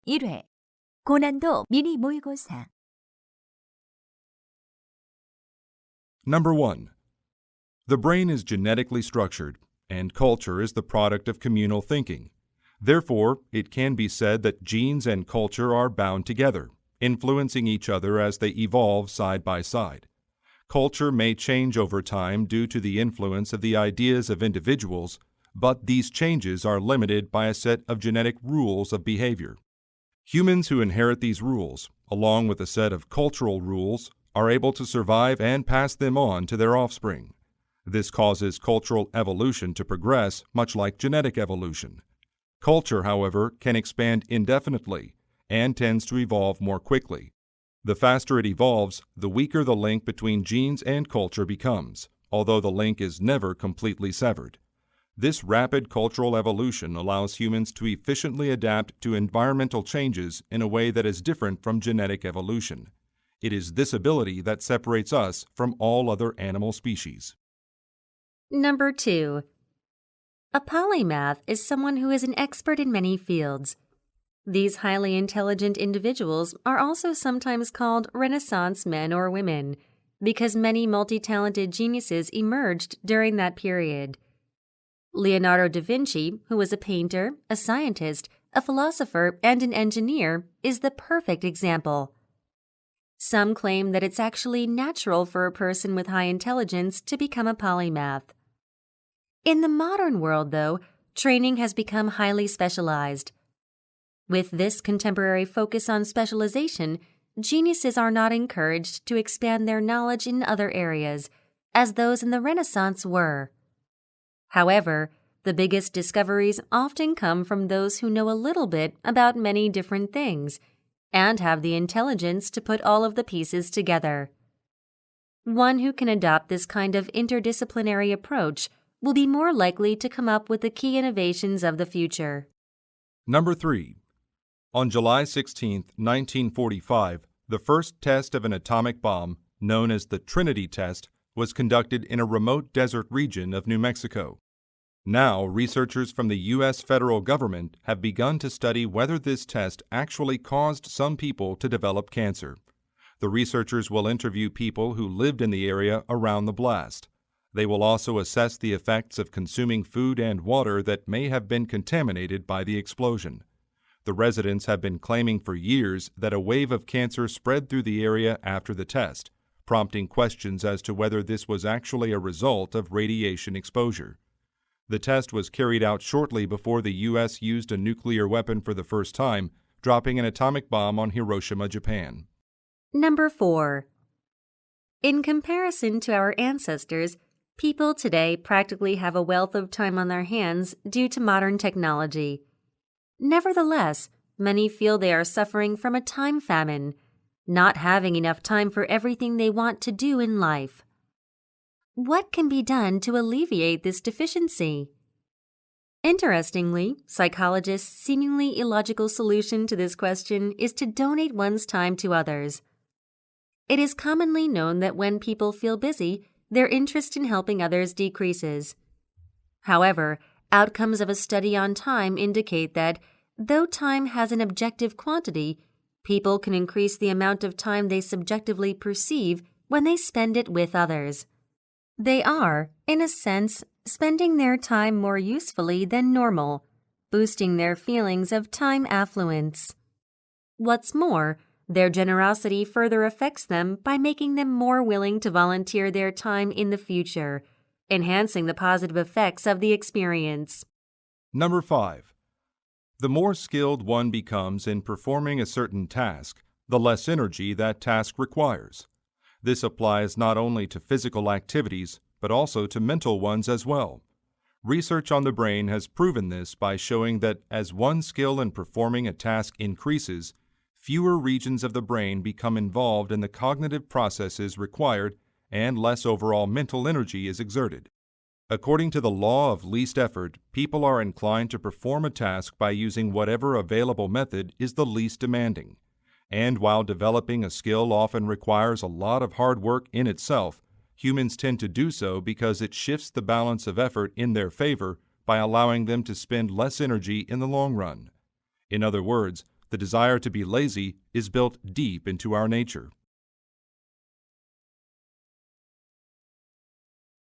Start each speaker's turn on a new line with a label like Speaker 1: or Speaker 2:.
Speaker 1: 1회 고난도 미니 모의고사
Speaker 2: Number 1. The brain is genetically structured, and culture is the product of communal thinking. Therefore, it can be said that genes and culture are bound together, influencing each other as they evolve side by side. Culture may change over time due to the influence of the ideas of individuals, but these changes are limited by a set of genetic rules of behavior. Humans who inherit these rules, along with a set of cultural rules, are able to survive and pass them on to their offspring. This causes cultural evolution to progress, much like genetic evolution. Culture, however, can expand indefinitely and tends to evolve more quickly. The faster it evolves, the weaker the link between genes and culture becomes, although the link is never completely severed. This rapid cultural evolution allows humans to efficiently adapt to environmental changes in a way that is different from genetic evolution. It is this ability that separates us from all other animal species.
Speaker 3: Number 2. A polymath is someone who is an expert in many fields. These highly intelligent individuals are also sometimes called Renaissance men or women, because many multi-talented geniuses emerged during that period. Leonardo da Vinci, who was a painter, a scientist, a philosopher, and an engineer, is the perfect example. Some claim that it's actually natural for a person with high intelligence to become a polymath. In the modern world, though, training has become highly specialized. With this contemporary focus on specialization, geniuses are not encouraged to expand their knowledge in other areas, as those in the Renaissance were. However, the biggest discoveries often come from those who know a little bit about many different things and have the intelligence to put all of the pieces together. One who can adopt this kind of interdisciplinary approach will be more likely to come up with the key innovations of the future.
Speaker 2: Number 3. On July 16, 1945, the first test of an atomic bomb, known as the Trinity test, was conducted in a remote desert region of New Mexico. Now, researchers from the U.S. federal government have begun to study whether this test actually caused some people to develop cancer. The researchers will interview people who lived in the area around the blast. They will also assess the effects of consuming food and water that may have been contaminated by the explosion. The residents have been claiming for years that a wave of cancer spread through the area after the test, prompting questions as to whether this was actually a result of radiation exposure. The test was carried out shortly before the U.S. used a nuclear weapon for the first time, dropping an atomic bomb on Hiroshima, Japan.
Speaker 3: Number 4. In comparison to our ancestors, people today practically have a wealth of time on their hands due to modern technology. Nevertheless, many feel they are suffering from a time famine, not having enough time for everything they want to do in life. What can be done to alleviate this deficiency? Interestingly, psychologists' seemingly illogical solution to this question is to donate one's time to others. It is commonly known that when people feel busy, their interest in helping others decreases. However, outcomes of a study on time indicate that, though time has an objective quantity, people can increase the amount of time they subjectively perceive when they spend it with others. They are, in a sense, spending their time more usefully than normal, boosting their feelings of time affluence. What's more, their generosity further affects them by making them more willing to volunteer their time in the future, enhancing the positive effects of the experience.
Speaker 2: Number 5. The more skilled one becomes in performing a certain task, the less energy that task requires. This applies not only to physical activities, but also to mental ones as well. Research on the brain has proven this by showing that as one's skill in performing a task increases, fewer regions of the brain become involved in the cognitive processes required and less overall mental energy is exerted. According to the law of least effort, people are inclined to perform a task by using whatever available method is the least demanding. And while developing a skill often requires a lot of hard work in itself, humans tend to do so because it shifts the balance of effort in their favor by allowing them to spend less energy in the long run. In other words, The desire to be lazy is built deep into our nature.